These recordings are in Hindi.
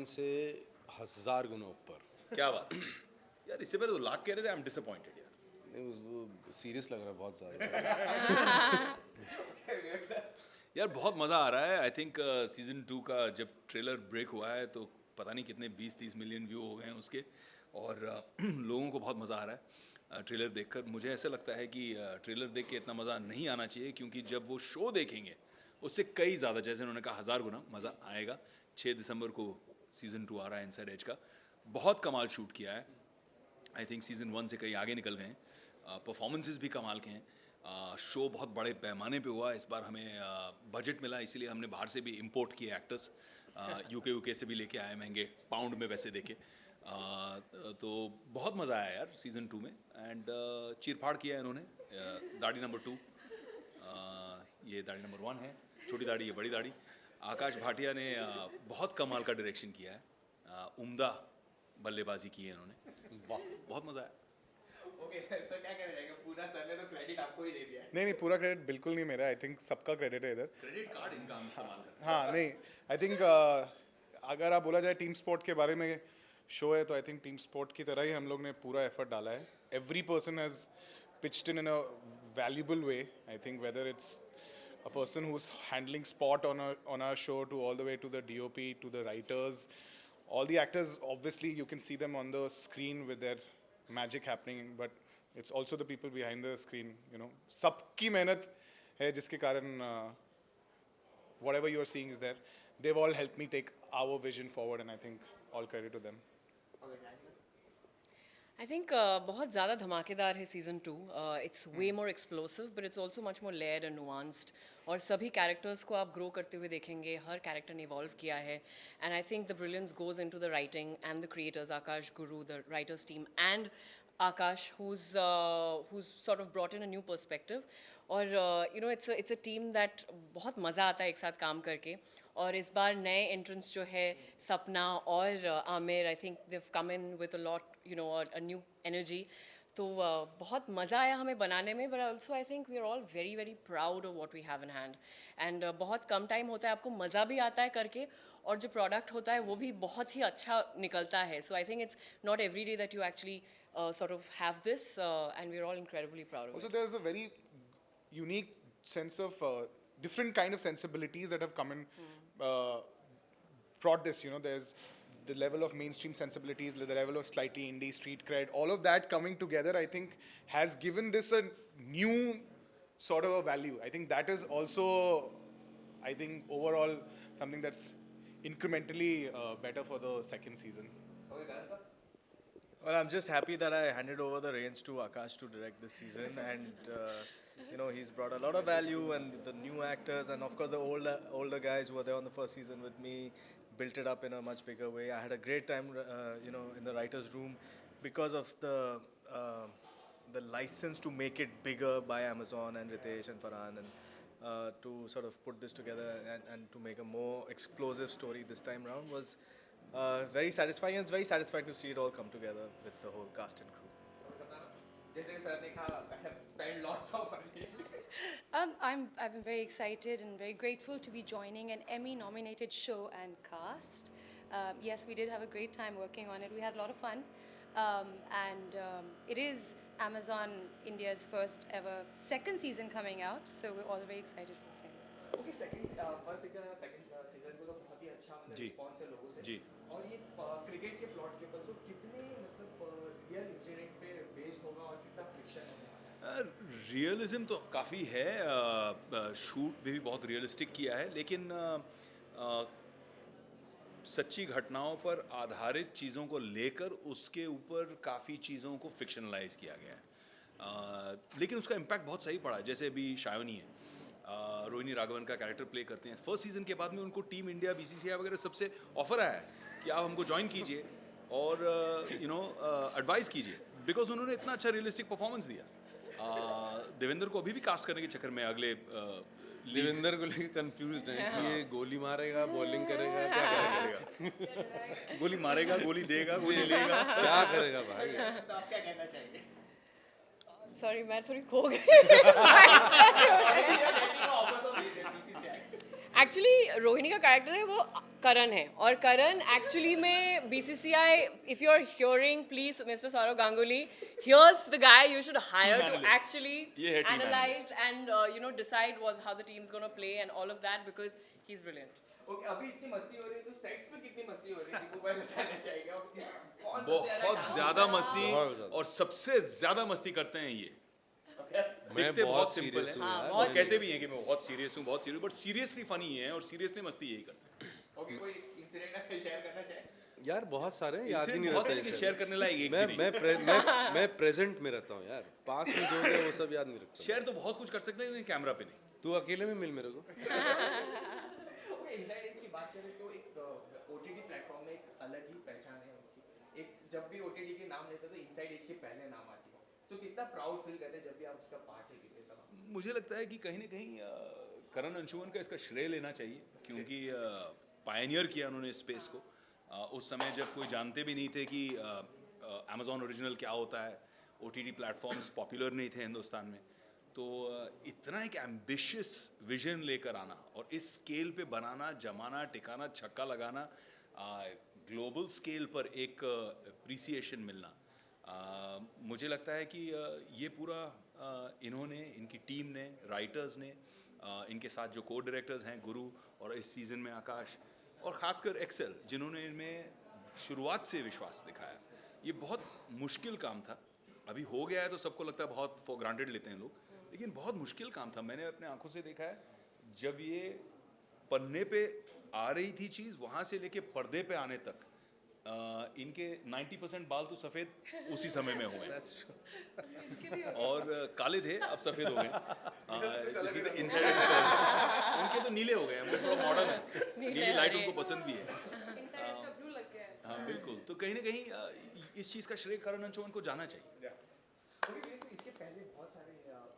1 से 1000 गुना ऊपर। क्या बात यार, इससे पहले तो लाख कह रहे थे, आई एम डिसअपॉइंटेड यार। नहीं वो सीरियस लग रहा है बहुत ज़्यादा। यार बहुत मज़ा आ रहा है। आई थिंक सीज़न 2 का जब ट्रेलर ब्रेक हुआ है तो पता नहीं कितने 20-30 मिलियन व्यू हो गए हैं उसके, और लोगों को बहुत मज़ा आ रहा है ट्रेलर देखकर। मुझे ऐसा लगता है कि ट्रेलर देख के इतना मज़ा नहीं आना चाहिए, क्योंकि जब वो शो देखेंगे उससे कई ज़्यादा, जैसे उन्होंने कहा, 1000 गुना मज़ा आएगा। 6 दिसंबर को सीज़न 2 आ रहा है इनसाइड एज का। बहुत कमाल शूट किया है। आई थिंक सीज़न 1 से कहीं आगे निकल गए हैं। परफॉर्मेंसेस भी कमाल के हैं। शो बहुत बड़े पैमाने पे हुआ इस बार। हमें बजट मिला, इसीलिए हमने बाहर से भी इंपोर्ट किए एक्टर्स। यूके से भी लेके आए महंगे पाउंड में पैसे देके। तो बहुत मज़ा आया यार सीज़न 2 में। एंड चीरफाड़ किया है इन्होंने। दाढ़ी नंबर 2, ये दाढ़ी नंबर 1 है, छोटी दाढ़ी है, बड़ी दाढ़ी। आकाश भाटिया ने बहुत कमाल का डायरेक्शन किया है। उम्दा बल्लेबाजी की है इन्होंने। वाह, बहुत मज़ा आया। ओके सर, क्या कहना चाहेंगे? पूरा सर ने तो क्रेडिट आपको ही दे दिया है। नहीं, पूरा क्रेडिट बिल्कुल नहीं मेरा। आई थिंक सबका क्रेडिट है इधर। क्रेडिट कार्ड इनका हम इस्तेमाल करते हैं। हाँ, नहीं, आई थिंक अगर आप बोला जाए टीम स्पोर्ट के बारे में शो है, तो आई थिंक टीम स्पोर्ट की तरह ही हम लोग ने पूरा एफर्ट डाला है। Every person has pitched in a valuable way. I think whether it's a person who's handling spot on our show, to all the way to the DOP, to the writers, all the actors. Obviously you can see them on the screen with their magic happening, but it's also the people behind the screen, you know, सबकी मेहनत है जिसके कारण whatever you are seeing is there. They've all helped me take our vision forward, and I think all credit to them. Okay thank you. I think बहुत ज़्यादा धमाकेदार है season 2। It's way more explosive, but it's also much more layered and nuanced. और सभी कैरेक्टर्स को आप ग्रो करते हुए देखेंगे। हर कैरेक्टर ने इवॉल्व किया है, and I think the brilliance goes into the writing and the creators, Akash, Guru, the writers team, and Akash, who's sort of brought in a new perspective. और you know, it's a team that बहुत मज़ा आता है एक साथ काम करके। और इस बार नए एंट्रेंस जो है सपना और Aamir, I think they've come in with a lot, you know, a new energy. तो बहुत मज़ा आया हमें बनाने में, but also I think we are all very very proud of what we have in hand. And बहुत कम टाइम होता है, आपको मज़ा भी आता है करके, और जो प्रोडक्ट होता है वो भी बहुत ही अच्छा निकलता है। So I think it's not every day that you actually sort of have this, and we're all incredibly proud of Also, it. there's a very unique sense of different kind of sensibilities that have come and brought this. You know, there's the level of mainstream sensibilities, the level of slightly indie street cred, all of that coming together, I think, has given this a new sort of a value. I think that is also, I think, overall something that's incrementally better for the second season. Okay Karan sir. Well, I'm just happy that I handed over the reins to Akash to direct this season, and you know, he's brought a lot of value, and the new actors, and of course the older guys who were there on the first season with me built it up in a much bigger way. I had a great time, you know, in the writers' room because of the license to make it bigger by Amazon and Ritesh and Farhan, and to sort of put this together and to make a more explosive story this time around was very satisfying, and it's very satisfying to see it all come together with the whole cast and crew. Okay सपना मैम, जैसे सर ने कहा, I have spent lots of money. I've been very excited and very grateful to be joining an Emmy-nominated show and cast. Yes, we did have a great time working on it. We had a lot of fun, and it is Amazon India's first ever second season coming out, so we're all very excited for the same. Okay second first second season को तो बहुत ही अच्छा जी। रिस्पांस है लोगों से। जी। और ये क्रिकेट के प्लॉट के ऊपर, सो कितने मतलब रियल इंसिडेंट पे बेस्ड होगा और कितना फ्रिक्शन होने वाला है? रियलिज्म तो काफ़ी है। शूट भी बहुत रियलिस्टिक किया है, लेकिन सच्ची घटनाओं पर आधारित चीज़ों को लेकर उसके ऊपर काफ़ी चीज़ों को फिक्शनलाइज किया गया है। लेकिन उसका इम्पैक्ट बहुत सही पड़ा। जैसे अभी शायोनी है, रोहिणी राघवन का कैरेक्टर प्ले करते हैं। फर्स्ट सीज़न के बाद में उनको टीम इंडिया, BCCI वगैरह सबसे ऑफर आया है कि आप हमको ज्वाइन कीजिए और यू नो एडवाइस कीजिए, बिकॉज उन्होंने इतना अच्छा रियलिस्टिक परफॉर्मेंस दिया। देवेंद्र को अभी भी कास्ट करने के चक्कर में अगले देवेंद्र को लेकर कंफ्यूज्ड है कि ये गोली मारेगा, बॉलिंग करेगा, क्या करेगा? गोली मारेगा, गोली देगा, गोली लेगा, क्या करेगा भाई? तो आप क्या कहना चाहेंगे? सॉरी, मैं थोड़ी खो गई। एक्चुअली रोहिणी का कैरेक्टर है वो करण है और करण एक्चुअली में BCCI if you're hearing please Mr. Saurav Ganguly here's the guy you should hire to analyst. actually ये है team analyze and decide how the team's going to play and all of that because he's brilliant. Okay अभी इतनी मस्ती हो रही है तो सेट्स पे कितनी मस्ती हो रही है वो पहले जानना चाहिए और कौन बहुत ज़्यादा मस्ती और सबसे ज़्यादा मस्ती करते हैं ये मैं दिखते बहुत सिंपल सीरियस है हूँ यार और कहते भी हैं कि मैं बहुत सीरियस हूँ बहुत सीरियस बट सीरियसली फनी है और सीरियसली मस्ती यही करते हैं ओके कोई इंसिडेंट आप शेयर करना चाहें यार बहुत सारे हैं, याद ही Incident नहीं बहुत रहता है, ये लेकिन सब। शेयर करने लायक एक मैं भी मैं मैं प्रेजेंट में रहता हूँ यार, पास में जो है वो सब याद नहीं रखता। शेयर तो बहुत कुछ कर सकते हैं लेकिन कैमरा पे नहीं तू अकेले में मिल मेरे को। ओके इनसाइड एज की बात करें तो एक OTT प्लेटफॉर्म में एक अलग ही पहचान है उनकी। एक जब भी OTT के नाम लेते हैं तो इनसाइड एज के पहले नाम आती है। सो कितना प्राउड फील करते हैं जब भी आप उसका पार्ट है कितने सब। मुझे लगता है कि कहीं ना कहीं करण अंशुमन का इसका श्रेय लेना चाहिए क्योंकि पायनियर किया उन्होंने स्पेस को उस समय जब कोई जानते भी नहीं थे कि Amazon ओरिजिनल क्या होता है, OTT प्लेटफॉर्म्स पॉपुलर नहीं थे हिंदुस्तान में, तो इतना एक एम्बिशियस विजन लेकर आना और इस स्केल पे बनाना, जमाना, टिकाना, छक्का लगाना, ग्लोबल स्केल पर एक अप्रिसिएशन मिलना, मुझे लगता है कि ये पूरा इन्होंने, इनकी टीम ने, राइटर्स ने, इनके साथ जो को डायरेक्टर्स हैं गुरु और इस सीज़न में आकाश और ख़ासकर एक्सेल जिन्होंने इनमें शुरुआत से विश्वास दिखाया, ये बहुत मुश्किल काम था। अभी हो गया है तो सबको लगता है बहुत फॉर ग्रांटेड लेते हैं लोग, लेकिन बहुत मुश्किल काम था। मैंने अपने आंखों से देखा है जब ये पन्ने पे आ रही थी चीज़, वहाँ से लेके पर्दे पे आने तक इनके 90% बाल तो सफ़ेद उसी समय में हुए और काले थे अब सफ़ेद हो गए। इनसाइड उनके तो नीले हो गए हैं, वो थोड़ा मॉडर्न है, नीली लाइट उनको पसंद भी है। हाँ बिल्कुल, तो कहीं ना कहीं इस चीज़ का श्रेय करण अंशुमन को जाना चाहिए। ओके तो इसके पहले बहुत सारे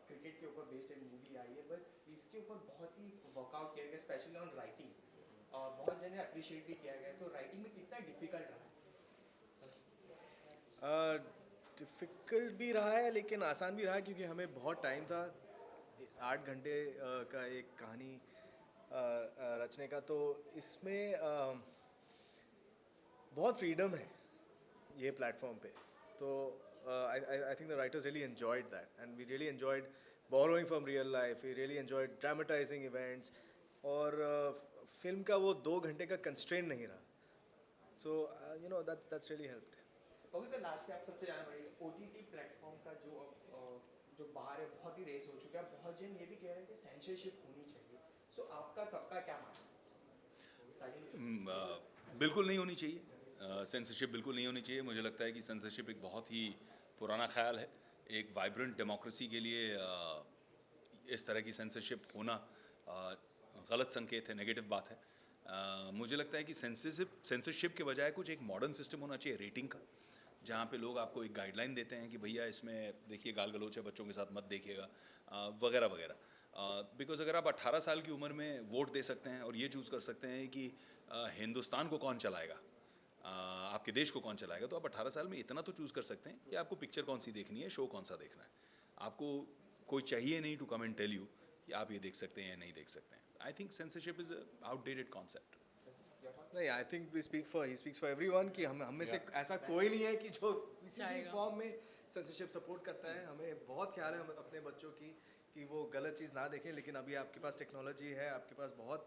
क्रिकेट के ऊपर बेस्ड एक मूवी आई है, बस इसके ऊपर बहुत ही वर्कआउट किया गया स्पेशली ऑन राइटिंग और बहुत जने अप्रिशिएट भी किया गया। तो राइटिंग में कितना डिफिकल्ट रहा है? डिफ़िकल्ट भी रहा है लेकिन आसान भी रहा है क्योंकि हमें बहुत टाइम था 8 घंटे का एक कहानी रचने का, तो इसमें बहुत फ्रीडम है ये प्लेटफॉर्म पे। तो I think the writers really enjoyed that and we really enjoyed borrowing from real life, we really enjoyed dramatizing events और फिल्म का वो 2 घंटे का कंस्ट्रेंट नहीं रहा, so that's really helped. Okay sir last में आप सबसे जानना पड़ेगा OTT प्लेटफॉर्म का जो बाहर है बहुत ही रेस हो चुका है, बहुत जन ये भी कह रहे हैं कि सेंसरशिप होनी चाहिए। सो आपका सबका क्या मानना है? बिल्कुल नहीं होनी चाहिए, सेंसरशिप बिल्कुल नहीं होनी चाहिए। मुझे लगता है कि सेंसरशिप एक बहुत ही पुराना ख्याल है। एक वाइब्रेंट डेमोक्रेसी के लिए इस तरह की सेंसरशिप होना गलत संकेत है, नेगेटिव बात है। मुझे लगता है कि सेंसरशिप के बजाय कुछ एक मॉडर्न सिस्टम होना चाहिए रेटिंग का, जहाँ पे लोग आपको एक गाइडलाइन देते हैं कि भैया इसमें देखिए गाल गलोच है, बच्चों के साथ मत देखिएगा वगैरह वगैरह। बिकॉज अगर आप 18 साल की उम्र में वोट दे सकते हैं और ये चूज़ कर सकते हैं कि हिंदुस्तान को कौन चलाएगा, आपके देश को कौन चलाएगा, तो आप 18 साल में इतना तो चूज़ कर सकते हैं कि आपको पिक्चर कौन सी देखनी है, शो कौन सा देखना है। आपको कोई चाहिए नहीं to come and tell you कि आप ये देख सकते हैं या नहीं देख सकते हैं। I think censorship is outdated concept. नहीं, I think he speaks for everyone कि हम में से ऐसा कोई नहीं है कि जो किसी भी फॉर्म में सेंसरशिप सपोर्ट करता है। हमें बहुत ख्याल है हम अपने बच्चों की कि वो गलत चीज़ ना देखें, लेकिन अभी आपके पास टेक्नोलॉजी है, आपके पास बहुत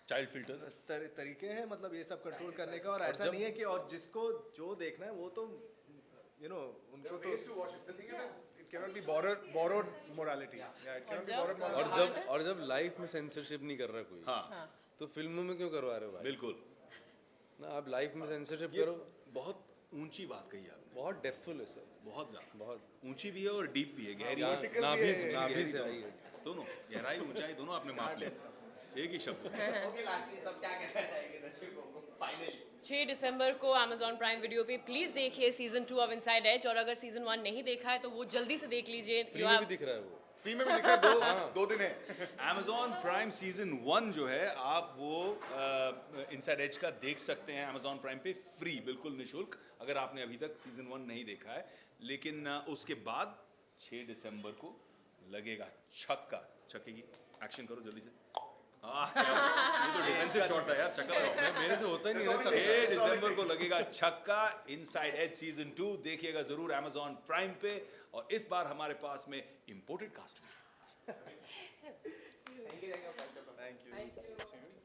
चाइल्ड फिल्टर्स तरीके हैं मतलब ये सब कंट्रोल करने का, और ऐसा नहीं है कि और जिसको जो देखना है वो तो उनको तो It cannot be borrowed morality. Yeah, it cannot be borrowed morality. और जब लाइफ में सेंसरशिप नहीं कर रहा कोई, हाँ तो फिल्मों में क्यों करवा रहे हो भाई? बिल्कुल, ना आप लाइफ में सेंसरशिप ये करो। बहुत ऊंची बात कही आपने, बहुत डेप्थफुल है सर, बहुत ज़्यादा, बहुत ऊंची भी है और डीप भी है, गहरी नाभि से आई है। दोनों, गहराई ऊंचाई दोनों आपने माप लिया एक ही शब्द। ओके लास्टली सब क्या कहना चाहेंगे दर्शकों को फाइनली? 6 दिसंबर को Amazon प्राइम वीडियो पे प्लीज देखिए सीजन 2 ऑफ इनसाइड एज, और अगर सीजन 1 नहीं देखा है तो वो जल्दी से देख लीजिए। फ्री में भी दिख रहा है वो, फ्री में भी दिख रहा है, 2 दिन है। Amazon प्राइम सीजन 1 जो है आप वो इनसाइड एज का देख सकते हैं Amazon प्राइम पे फ्री, बिल्कुल निशुल्क, अगर आपने अभी तक सीजन 1 नहीं देखा है। लेकिन उसके बाद 6 दिसंबर को लगेगा छक्के की, एक्शन करो जल्दी से, ये तो डिफेंसिव शॉट था यार, छक्का लगा। मेरे से होता ही नहीं है 6 दिसंबर को लगेगा छक्का। इनसाइड एज सीजन 2 देखिएगा जरूर Amazon प्राइम पे, और इस बार हमारे पास में इम्पोर्टेड कास्ट में। Thank you. Thank you.